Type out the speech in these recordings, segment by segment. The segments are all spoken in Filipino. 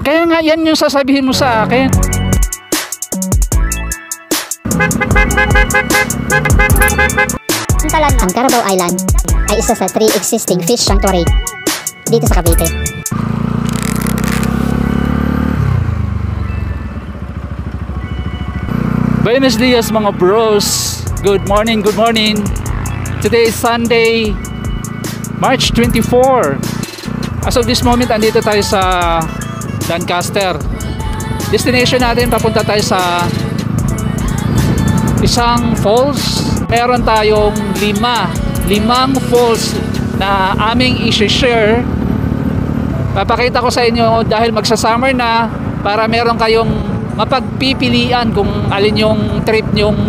Kaya nga yan yung sasabihin mo sa akin. Ang Carabao Island ay isa sa 3 existing fish sanctuary dito sa Cavite. Buenos dias mga bros. Good morning, good morning. Today is Sunday, March 24. As of this moment, andito tayo sa Lancaster. Destination natin, papunta tayo sa isang falls. Meron tayong limang falls na aming i-share. Papakita ko sa inyo dahil magsa-summer na, para meron kayong mapagpipilian kung alin yung trip nyong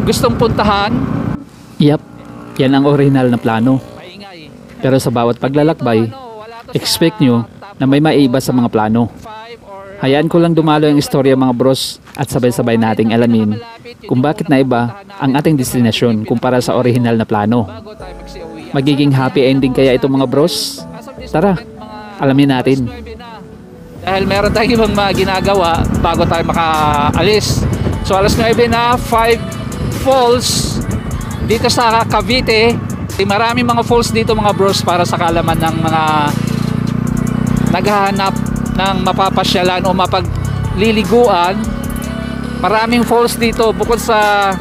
gustong puntahan. Yep, yan ang original na plano. Pero sa bawat paglalakbay, expect nyo na may maiiba sa mga plano. Hayaan ko lang dumalo ang istorya mga bros at sabay-sabay nating alamin kung bakit naiba ang ating destinasyon kumpara sa original na plano. Magiging happy ending kaya ito mga bros? Tara, alamin natin. Dahil meron tayong ibang mga ginagawa bago tayo makaalis. So alas 9 na, 5 falls dito sa Cavite. Maraming mga falls dito mga bros para sa kaalaman ng mga naghahanap ng mapapasyalan o mapagliliguan. Maraming falls dito bukod sa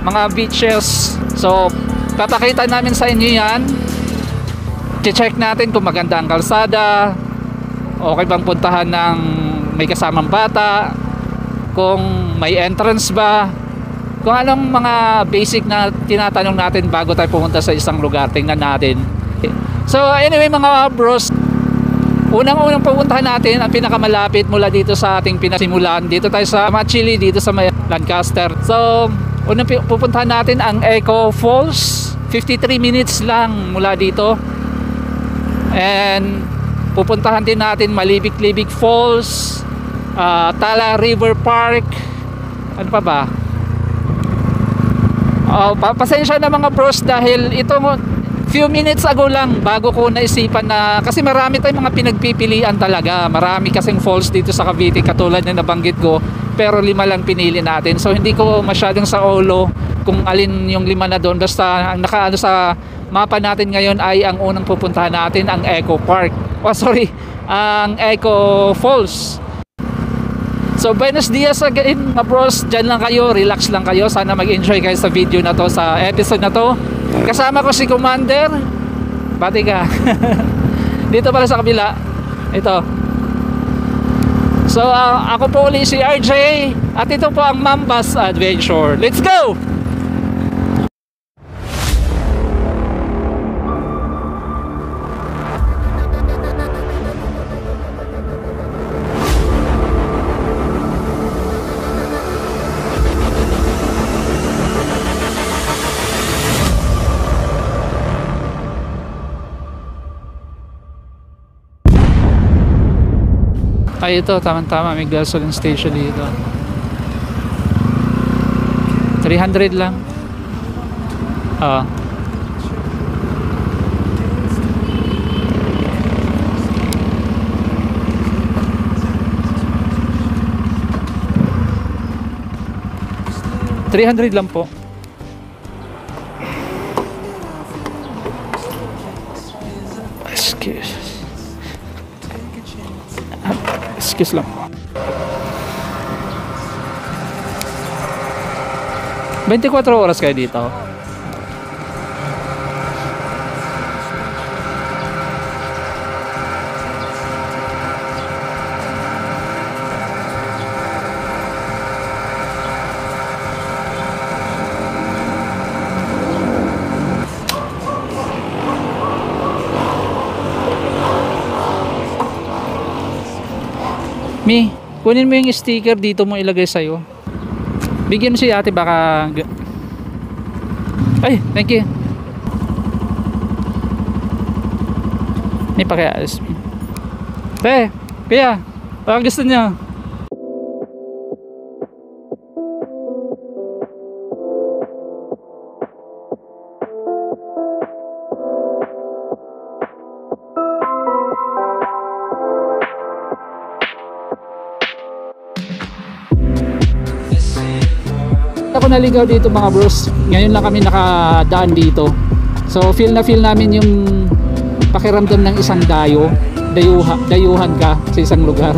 mga beaches. So papakita namin sa inyo yan. Check natin kung maganda ang kalsada, okay bang puntahan ng may kasamang bata, kung may entrance ba, kung anong mga basic na tinatanong natin bago tayo pumunta sa isang lugar. Tingnan natin. So anyway mga bros, unang pupuntahan natin ang pinakamalapit mula dito sa ating pinasimulan. Dito tayo sa Machili, dito sa Lancaster. So unang pupuntahan natin ang Echo Falls. 53 minutes lang mula dito. And pupuntahan din natin Malibig-Libig Falls, Tala River Park. Ano pa ba? Pasensya na mga bros dahil ito few minutes ago lang bago ko naisipan na, kasi marami tayong mga pinagpipilian talaga. Marami kasing falls dito sa Cavite katulad na nabanggit ko, pero 5 lang pinili natin. So hindi ko masyadong sa ulo kung alin yung 5 na doon. Basta ang nakaano sa mapa natin ngayon ay ang unang pupuntahan natin ang Echo Park. Ang Echo Falls. So buenos dias again mga bros. Diyan lang kayo, relax lang kayo. Sana mag-enjoy kayo sa video na to, sa episode na to. Kasama ko si Commander. Bati ka. Dito pala sa kabila. Ito. So ako po ulit si RJ. At ito po ang Mambas Adventure. Let's go! Ay ito, tama-tama, may gasoline station dito. 300 lang. Oo. $300 lang po. Excuse lang. 24 oras kayo dito. Mi, kunin mo yung sticker dito mo ilagay sa'yo. Bigyan mo si ate baka... Ay, thank you. May pakialis. Kaya, baka gusto niya. ako naligaw dito mga bros. Ngayon lang kami nakadaan dito. So feel namin yung pakiramdam ng isang dayuhan ka sa isang lugar.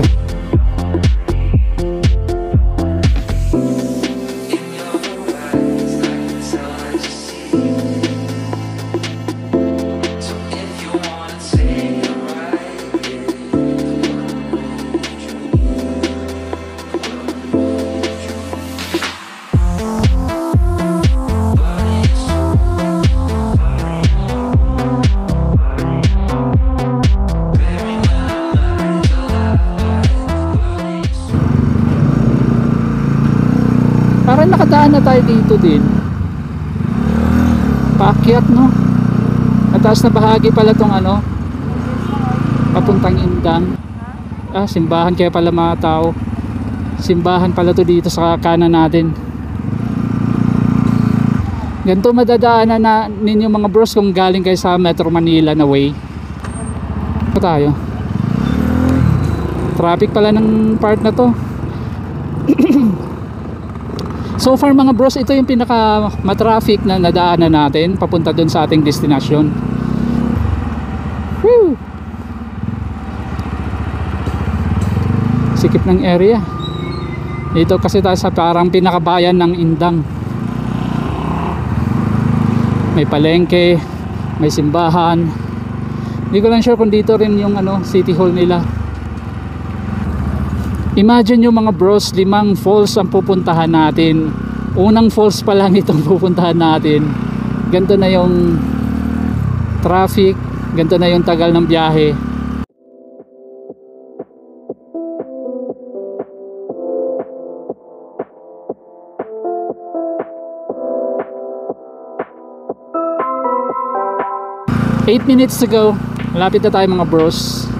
Parang nakadaan na tayo dito din. Paakyat, no? Mataas na bahagi pala tong ano, papuntang Indang. Simbahan kaya pala mga tao. Simbahan pala to dito sa kanan natin. Ganito madadaanan na ninyo mga bros kung galing kayo sa Metro Manila na way. Ito tayo. Traffic pala ng part na to. So far mga bros, ito yung pinaka matraffic na nadaanan natin papunta dun sa ating destinasyon. Woo! Sikip ng area. Dito kasi tayo sa parang pinakabayan ng Indang. May palengke, may simbahan. Hindi ko lang sure kung dito rin yung city hall nila. Imagine nyo mga bros, 5 falls ang pupuntahan natin. Unang falls pa lang itong pupuntahan natin. Ganito na yung traffic, ganito na yung tagal ng biyahe. Eight minutes to go. Malapit na tayo mga bros.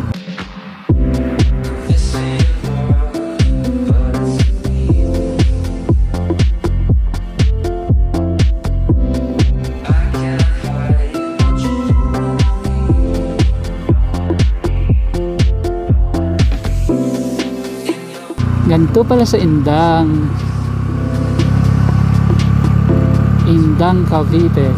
Ganito pala sa Indang. Indang, Cavite.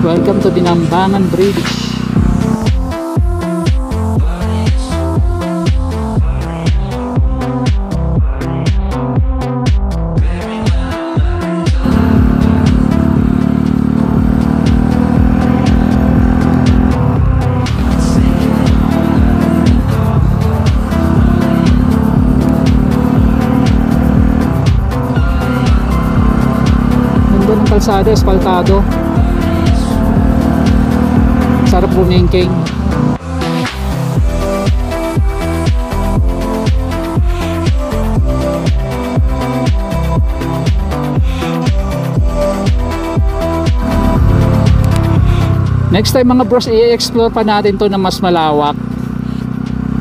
Welcome to Dinambangan Bridge. Ng kalsada, espaltado. Sarap bumingking. Next time mga bros, i-explore pa natin to na mas malawak.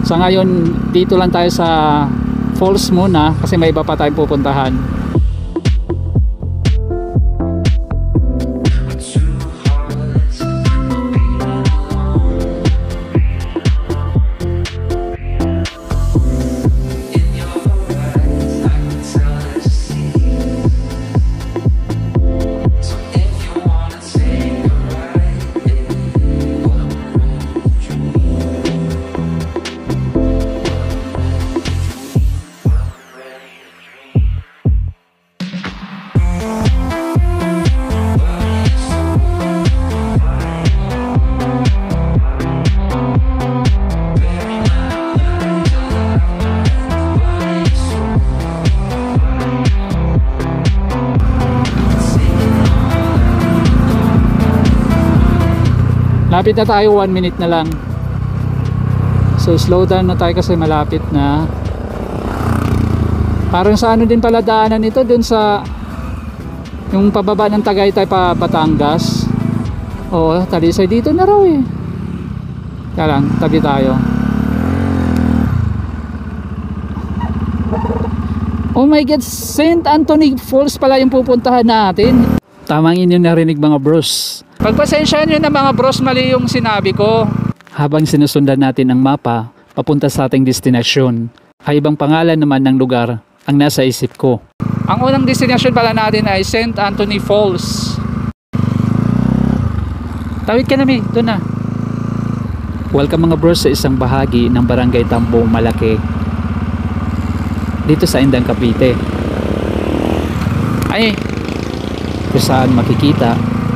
Sa ngayon, dito lang tayo sa falls muna kasi may iba pa tayong pupuntahan. Lapit na tayo, 1 minute na lang. So slow down na tayo kasi malapit na. Parang sa din pala daanan ito, dun sa yung pababa ng Tagaytay pa Batangas. Oo, Talisay dito na raw eh. Kaya lang, tabi tayo. Oh my God, St. Anthony Falls pala yung pupuntahan natin. Tamang inyong narinig mga bros. Pagpasensyahan nyo na mga bros, mali yung sinabi ko. Habang sinusundan natin ang mapa, papunta sa ating destinasyon. Ay ibang pangalan naman ng lugar ang nasa isip ko. Ang unang destination pala natin ay St. Anthony Falls. Tawid ka na, May. Doon na. Welcome mga bros sa isang bahagi ng Barangay Tambo, Malaki. Dito sa Indang, Cavite. Ay, Kung saan makikita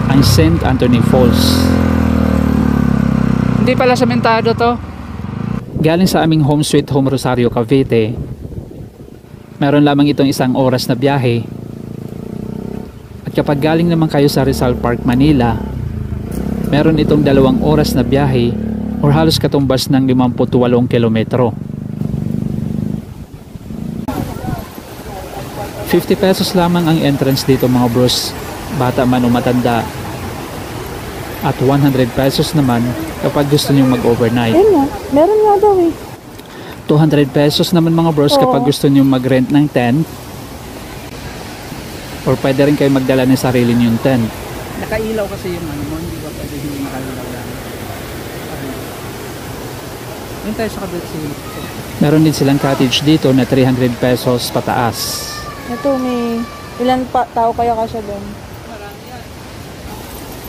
ang St. Anthony Falls. hindi pala sementado to. Galing sa aming home sweet home Rosario, Cavite. Meron lamang itong 1 oras na biyahe. At kapag galing naman kayo sa Rizal Park, Manila, meron itong 2 oras na biyahe or halos katumbas ng 58 kilometro. 50 pesos lamang ang entrance dito mga bros, bata man o matanda. At 100 pesos naman kapag gusto nyo mag-overnight. Ayun nga, meron nga daw eh. 200 pesos naman mga bros Oo. kapag gusto nyo mag-rent ng tent. Or pwede rin kayo magdala ng sarili nyong tent. Nakailaw kasi yung ano mo, hindi ba pwede hindi nakailaw lang. Yun tayo sa kabit si... Meron din silang cottage dito na 300 pesos pataas. Ito may ilan pa tao kaya kasya doon?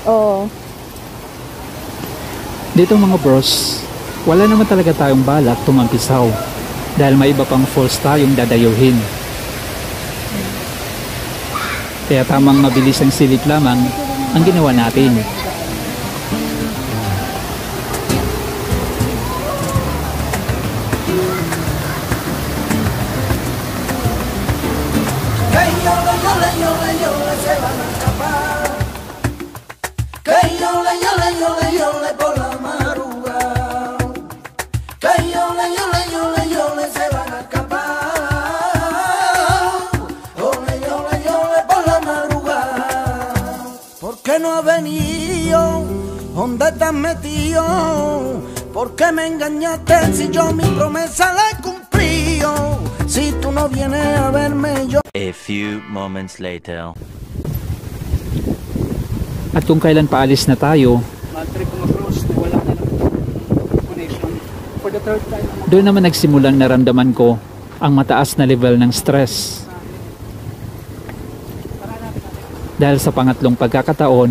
Oo. Dito mga bros, wala naman talaga tayong balak tumampisaw dahil may iba pang falls tayong dadayuhin. Kaya tamang mabilis ang silip lamang ang ginawa natin. ¿Por qué no has venido? ¿Dónde estás metido? ¿Por qué me engañaste si yo mi promesa la he cumplido? Si tú no vienes a verme yo... A few moments later. At kung kailan paalis na tayo, Bad trip mga bros, wala na lang connection. For the third time. doon naman nagsimulang naramdaman ko ang mataas na level ng stress. Dahil sa pangatlong pagkakataon,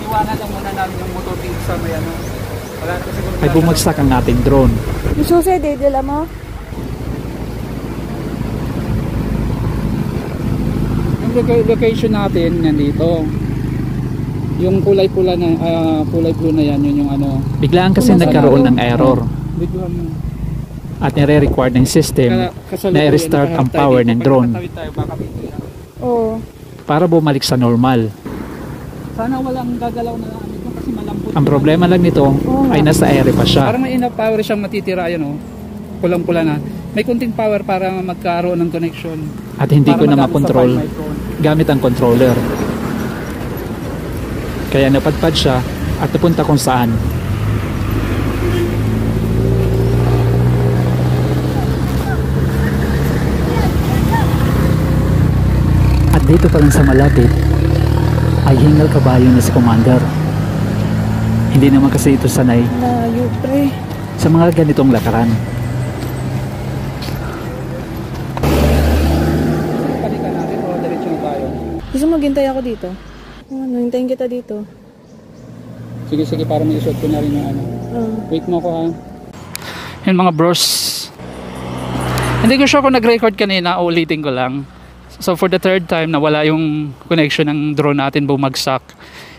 Iwanan lang muna namin yung motor dito sa may ano. Wala na siguro. ay bumagsak ang ating drone. Yung susi, didila mo? Yung location natin nandito. Yung kulay pula na kulay blue na yan, yun yung ano. Biglaan kasi nagkaroon ng error Biglang at nire-require ng system na i-restart ang power ng drone Oo. para bumalik sa normal. Sana walang gagalaw na ano ito kasi malambot. Ang problema lang nito ay nasa ere pa siya. Parang may enough power siyang matitira yun oh. Pulang-pula na. May kunting power para magkaroon ng connection. At hindi Para ko na magamit sa makontrol Find My Phone. gamit ang controller. Kaya napadpad siya at napunta kung saan. At dito pa lang sa malapit ay hingal kabayo na si Commander. Hindi naman kasi ito sanay Layo, pre. sa mga ganitong lakaran. Balikan natin o diretso na tayo. Gusto mo maghintay ako dito? Ano, hintayin kita dito. Sige para may isuot ko na rin yung ano. Wait mo ko ha. Yun mga bros. Hindi ko sure kung nag-record kanina, ulitin ko lang. So for the third time nawala yung connection ng drone natin, bumagsak.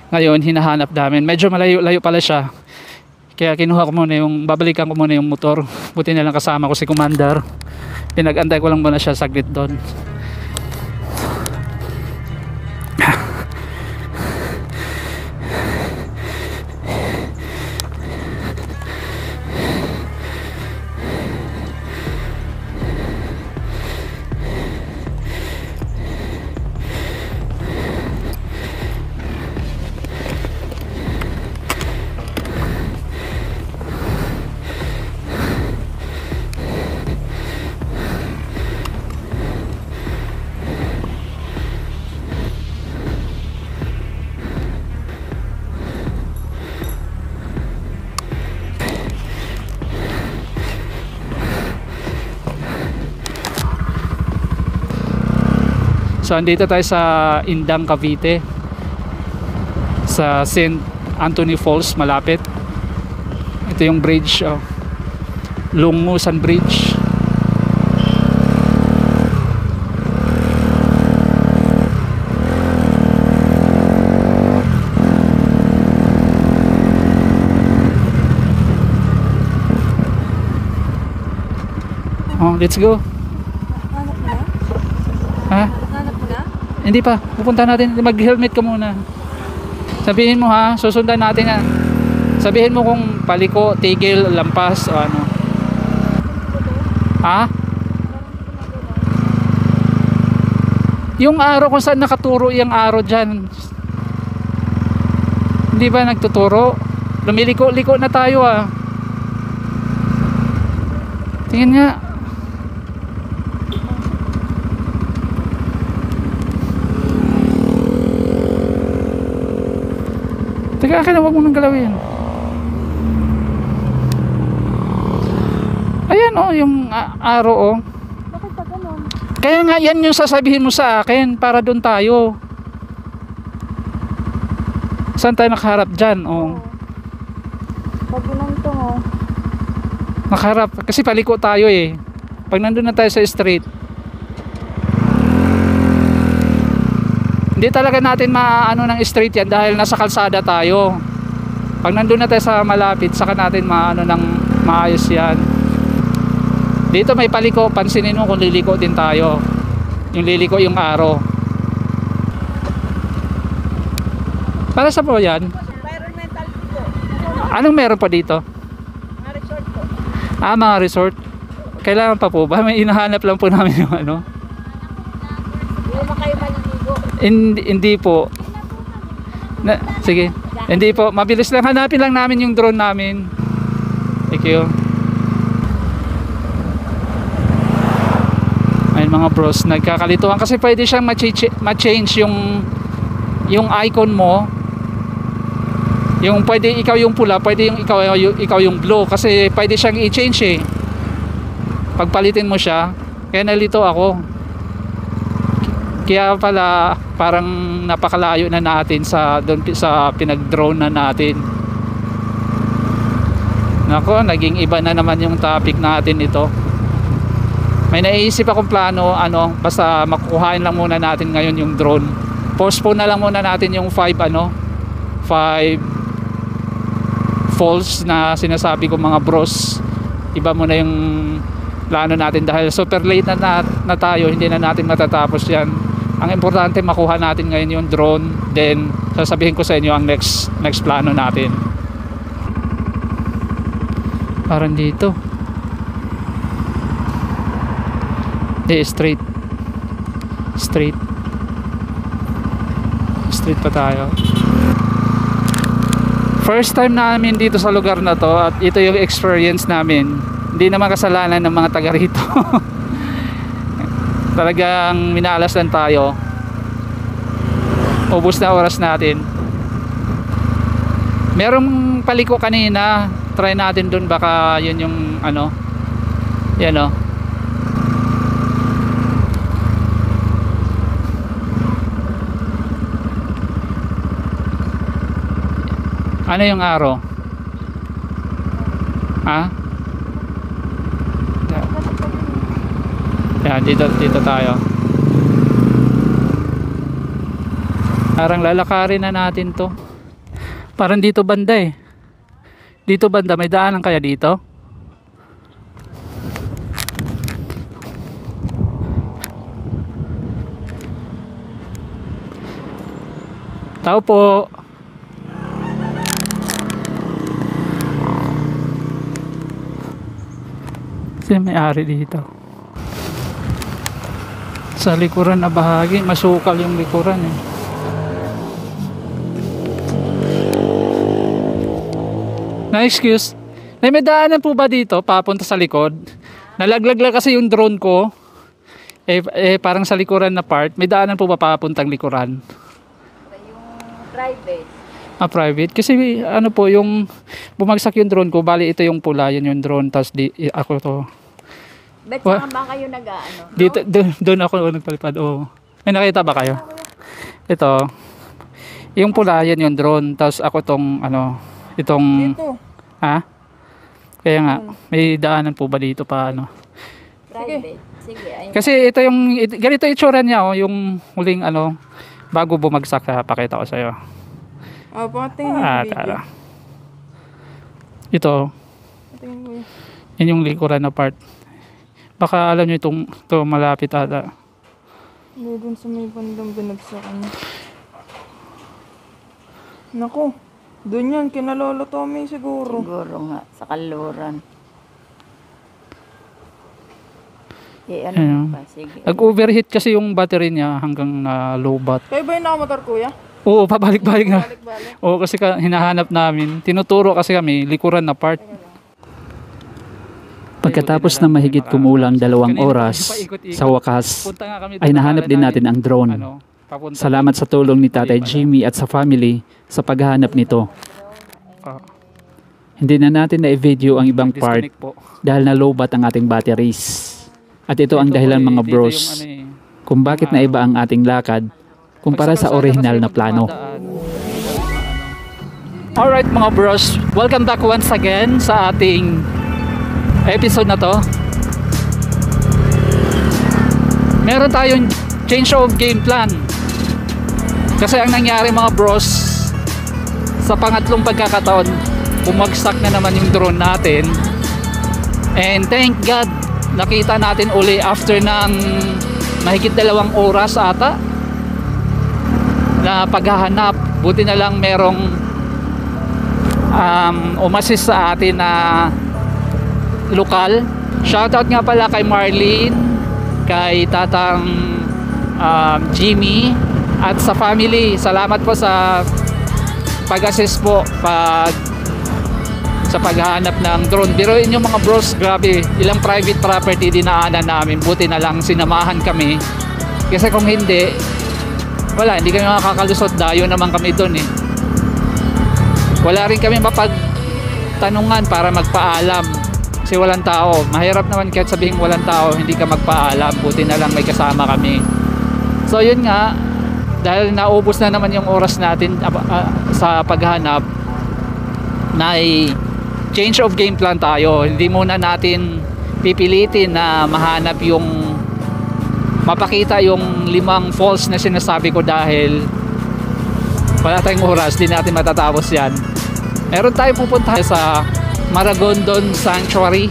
Ngayon hinahanap namin. Medyo malayo pala siya. Kaya kinuha ko muna babalikan ko muna yung motor. Buti na lang kasama ko si Commander. Pinag-antay ko lang muna siya saglit doon. So andito tayo sa Indang, Cavite, sa St. Anthony Falls malapit. Ito yung bridge, Lungusan Bridge. Let's go. Hanap mo na? Ha? Hanap mo na? Hindi pa. Pupunta natin. Mag-helmet ka muna. Sabihin mo ha. Susundan natin yan. Sabihin mo kung paliko, tigil, lampas o ano. Ha? Yung araw kung saan nakaturo yung araw dyan. Hindi ba nagtuturo? Lumiliko-liko na tayo Tingin nga. Teka, akin na, huwag mo nang galawin. Ayan yung araw Bakit pa ganun? Kaya nga yan yung sasabihin mo sa akin para doon tayo. Saan tayo nakaharap dyan? Pag yun ito Nakaharap. Kasi paliko tayo Pag nandun na tayo sa street, hindi talaga natin maano ng street yan dahil nasa kalsada tayo. Pag nandun na tayo sa malapit, saka natin maano ng maayos yan. Dito may paliko, pansinin mo kung liliko din tayo. Yung liliko yung araw. Para sa po yan? Environmental po. Anong meron pa dito? Mga resort po. Mga resort. Kailangan pa po ba? May inahanap lang po namin yung ano. Hindi mo kayo maliligo. Hindi po. Sige. Hindi po. Mabilis lang. Hanapin lang namin yung drone namin. Thank you. Ayun mga bros. Nagkakalituhan. Kasi pwede siyang ma-change yung icon mo. Yung pwede ikaw yung pula. Pwede yung ikaw yung blue. Kasi pwede siyang i-change Pagpalitin mo siya. Kaya nalito ako. Kaya pala parang napakalayo na natin sa pinag-drone na natin. Nako, naging iba na naman yung topic natin ito. May naisip akong plano, basta makukuhain lang muna natin ngayon yung drone. Postpone na lang muna natin yung 5 falls na sinasabi ko mga bros. Iba muna yung plano natin dahil super late na tayo, hindi na natin matatapos yan. Ang importante makuha natin ngayon yung drone, then sasabihin ko sa inyo ang next plano natin. Parang dito. Straight pa tayo. First time namin dito sa lugar na to at ito yung experience namin. Hindi naman kasalanan ng mga taga rito. Talagang minalas lang tayo. Ubus na oras natin. Merong paliko kanina. Try natin dun, baka yun yung yan Ano yung araw? Yan, dito tayo. Parang lalakarin na natin to. Parang dito banda Dito banda, may daanan kaya dito? Tao po. Sino may-ari dito? Sa likuran na bahagi, masukal yung likuran Na-excuse. May daanan po ba dito papunta sa likod? Nalaglag lang kasi yung drone ko. Parang sa likuran na part. May daanan po ba papuntang likuran? Yung private. Private. Kasi po yung bumagsak yung drone ko. Bali ito yung pula. Yun yung drone. Tapos ako to. Bet saan ba kayo Dito, doon ako nagpalipad. May nakita ba kayo? Ito. Yung pula, yan yung drone. Tapos ako tong, ano, itong... Dito. Ha? Kaya nga, may daanan po ba dito pa, ano? Private. Sige, ayun. Kasi ito yung, ganito yung itsura niya, oh, yung huling, ano, bago bumagsak, pakita ko sa'yo. Patingin yung video. Tara. Ito, Patingin ko yun. yun yung likuran na part. Baka alam nyo itong malapit ata. Doon sa may bandang binagsakan. Naku, doon yan, kina Lolo Tommy siguro. Siguro nga, sa kaluran. Ano Ayun. pa, sige. Nag-overheat kasi yung battery niya hanggang na low bat. Kayo ba yung nakamotor, kuya? Oo, pabalik-balik nga. Balik-balik. Oo, kasi hinahanap namin. Tinuturo kasi kami, likuran na part. Pagkatapos na mahigit kumulang 2 oras, sa wakas, Punta nga kami ay nahanap din natin ang drone. Papunta. Salamat sa tulong ni Tatay Jimmy at sa family sa paghahanap nito. Ah, Hindi na natin na-video ang ibang part disconnect po. dahil na lowbat ang ating batteries. At ito ang dahilan mga Dito bros yung ano eh. kung bakit na iba ang ating lakad kumpara sa original na plano. Alright mga bros, welcome back once again sa ating episode na to. Meron tayong change of game plan. Kasi ang nangyari mga bros, sa pangatlong pagkakataon, bumagsak na naman yung drone natin. And thank God, nakita natin uli after ng mahigit 2 oras ata na paghahanap. Buti na lang merong umassist sa atin na lokal. Shoutout nga pala kay Marlene, kay Tatang Jimmy at sa family. Salamat po sa pag-assist po sa paghahanap ng drone. Biruin nyo mga bros, grabe, ilang private property dinaanan namin. Buti na lang sinamahan kami. Kasi kung hindi, wala, hindi kami makakalusot. Dayo naman kami doon eh. Wala rin kami mapagtanungan para magpaalam. Kasi walang tao. Mahirap naman kahit sabihin walang tao, hindi ka magpaalam. Buti na lang may kasama kami. So yun nga, dahil naubos na naman yung oras natin sa paghanap, na change of game plan tayo. Hindi muna natin pipilitin na mahanap yung mapakita yung 5 falls na sinasabi ko dahil wala tayong oras, di natin matatapos yan. Meron tayo pupunta sa Maragondon Sanctuary.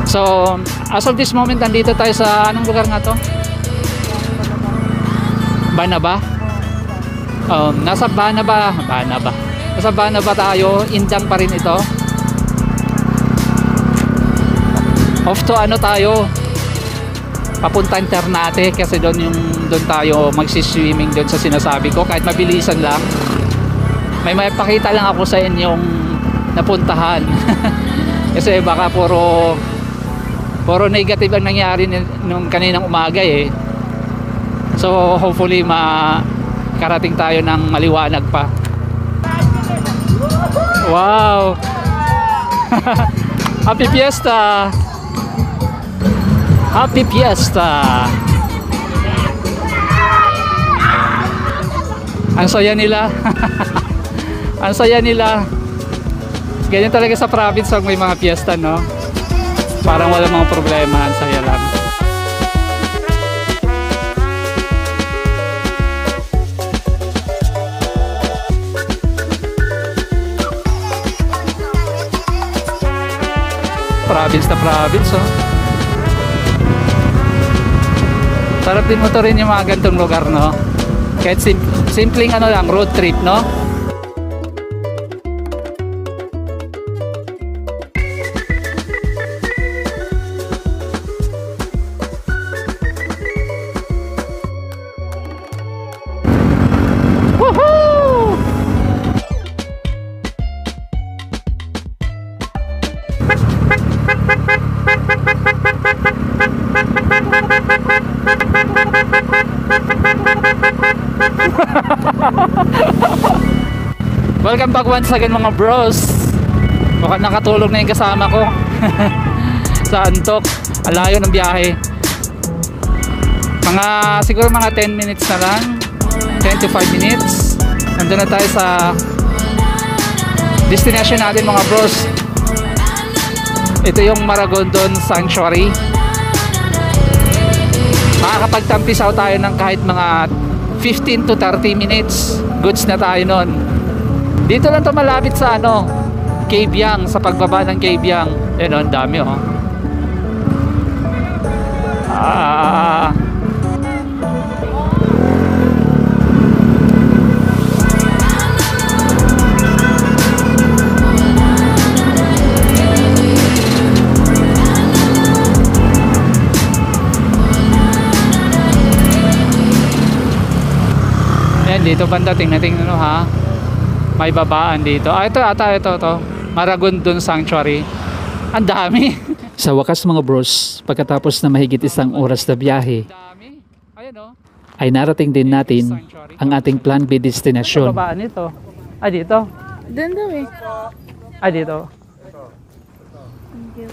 So as of this moment, nandito tayo sa anong lugar nga to? Banaba? Nasa Banaba. Nasa Banaba tayo. Indang pa rin ito. Off to ano tayo, papuntang Ternate, kasi doon tayo magsiswimming doon sa sinasabi ko, kahit mabilisan lang. May maipakita lang ako sa inyong napuntahan. Kasi baka puro negative ang nangyari nung kaninang umaga eh. So hopefully makarating tayo ng maliwanag pa. Wow. Happy Fiesta. Happy Fiesta. Ang saya nila. Ang saya nila. Ganyan talaga sa province pag may mga fiesta, no? Parang wala mga problema. Ang saya lang. Province na province, oh. Sarap din mo to rin yung mga gantong lugar, no? Kahit simpleng ano lang, road trip, no? Woohoo! Welcome back once again mga bros. Mukhang nakatulog na yung kasama ko sa antok. Alayo ng biyahe. Siguro mga 10 minutes na lang. 10 to 5 minutes. Nandun na tayo sa destination natin mga bros. Ito yung Maragondon Sanctuary. Makakapagtampisaw tayo ng kahit mga 15 to 30 minutes. Goods na tayo nun. Dito lang to malapit sa Cave Yang, sa pagbaba ng Cave Yang. Yan ang dami dito banda, tingnan ha. May babaan dito. Ito. Maragondon Sanctuary. Ang dami. Sa wakas mga bros, pagkatapos na mahigit 1 oras na biyahe, ay narating din natin ang ating Plan B destination. Babaan ito. Dito. Doon daw eh. Dito.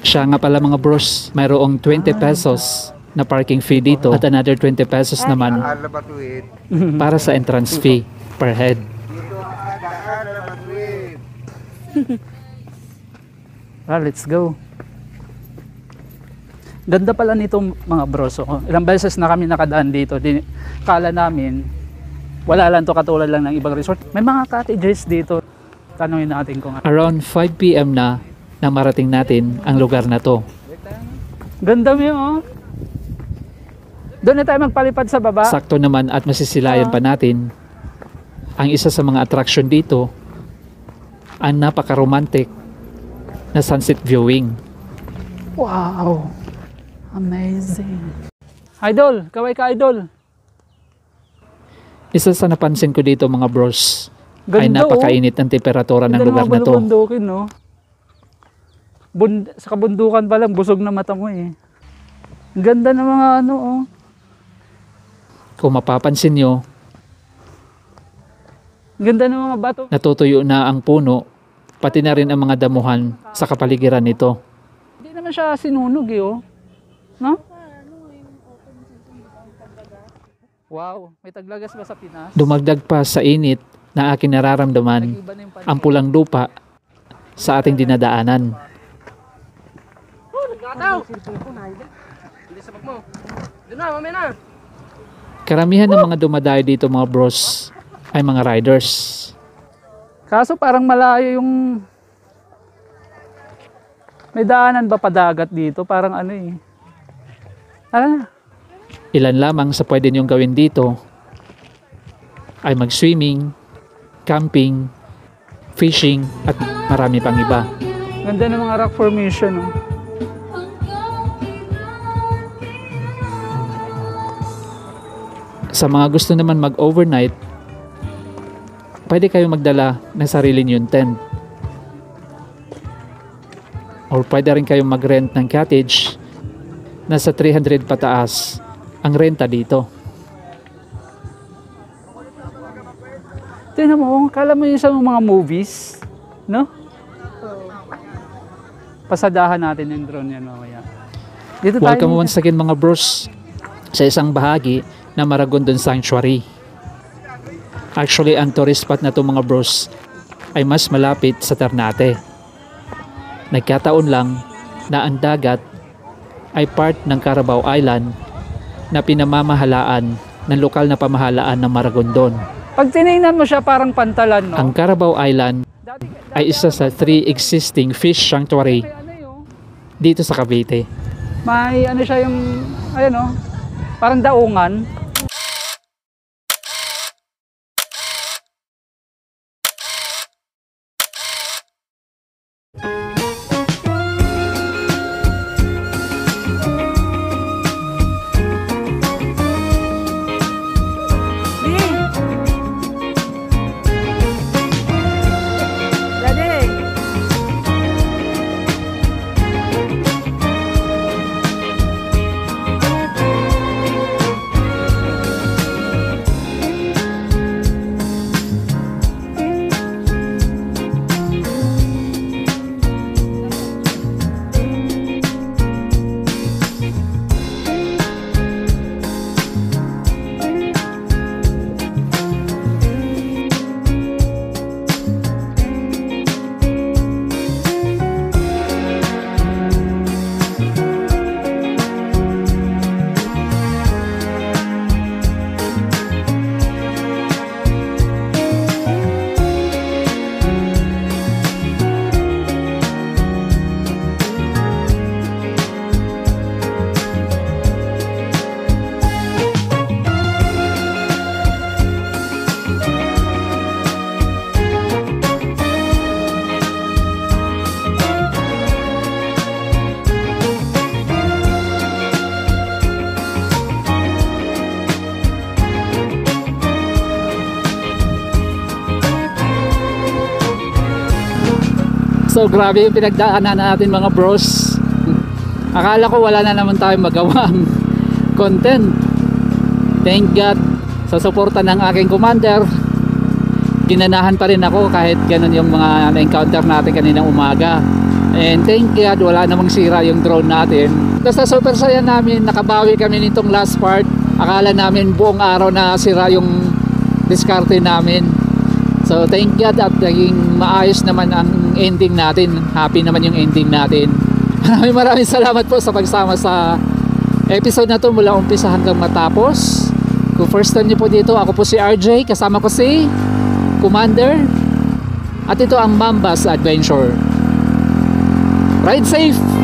Siya nga pala mga bros, mayroong 20 pesos na parking fee dito at another 20 pesos naman para sa entrance fee per head. Let's go. Ganda pala nito mga bros. Ilang beses na kami nakadaan dito. Kala namin wala lang to, katulad lang ng ibang resort. May mga cottages dito. Tanungin natin kung Around 5 PM na marating natin ang lugar na to. Ganda mo Doon na tayo magpalipad sa baba. Sakto naman at masisilayan pa natin ang isa sa mga attraction dito, ang napaka-romantic na sunset viewing. Wow! Amazing! Idol! Kaway ka, idol! Isa sa napansin ko dito mga bros, Ganda, ay napakainit ng temperatura ng lugar na to. Bundukin, no? Sa kabundukan pa lang, busog na mata mo eh. Ganda ng mga Kung mapapansin nyo, ganda ng mga bato. natutuyo na ang puno, pati na rin ang mga damuhan sa kapaligiran nito. Hindi naman siya sinunog No? Wow, may taglagas ba sa Pinas? Dumagdag pa sa init na aking nararamdaman Iba na yung paningin. ang pulang lupa sa ating dinadaanan. Karamihan ng mga dumadayo dito mga bros ay mga riders. Kaso parang malayo yung... May daanan ba padagat dito? Parang Ilan lamang sa pwede niyong gawin dito ay mag-swimming, camping, fishing at marami pang iba. Ganda ng mga rock formation. Sa mga gusto naman mag-overnight, pwede kayong magdala ng sarili niyong tent. Or pwede rin kayong mag-rent ng cottage. Nasa 300 pataas ang renta dito. Tingnan mo, kala mo yung sa mga movies, no? Pasadahan natin yung drone yan mamaya. Dito tayo. Welcome once again mga bros sa isang bahagi na Maragondon Sanctuary. Actually, ang tourist spot na to mga bros ay mas malapit sa Ternate. Nagkataon lang na ang dagat ay part ng Carabao Island na pinamamahalaan ng lokal na pamahalaan ng Maragondon. Pag tinignan mo siya parang pantalan, no? Ang Carabao Island ay isa sa 3 existing fish sanctuary dito sa Cavite. May siya yung, parang daungan. So grabe yung pinagdaanan natin mga bros. Akala ko wala na naman tayong magawang content. Thank God sa suporta ng aking commander. Ginanahan pa rin ako kahit ganun yung mga na-encounter natin kaninang umaga. And thank God wala namang sira yung drone natin. Basta super saya namin, nakabawi kami nitong last part. Akala namin buong araw na sira yung diskarte namin. So thank God at naging maayos naman ang ending natin. Happy naman yung ending natin. Maraming salamat po sa pagsama sa episode na to mula umpisa hanggang matapos. Kung first time niyo po dito, ako po si RJ, kasama ko si Commander, at ito ang Mambas Adventure. Ride safe!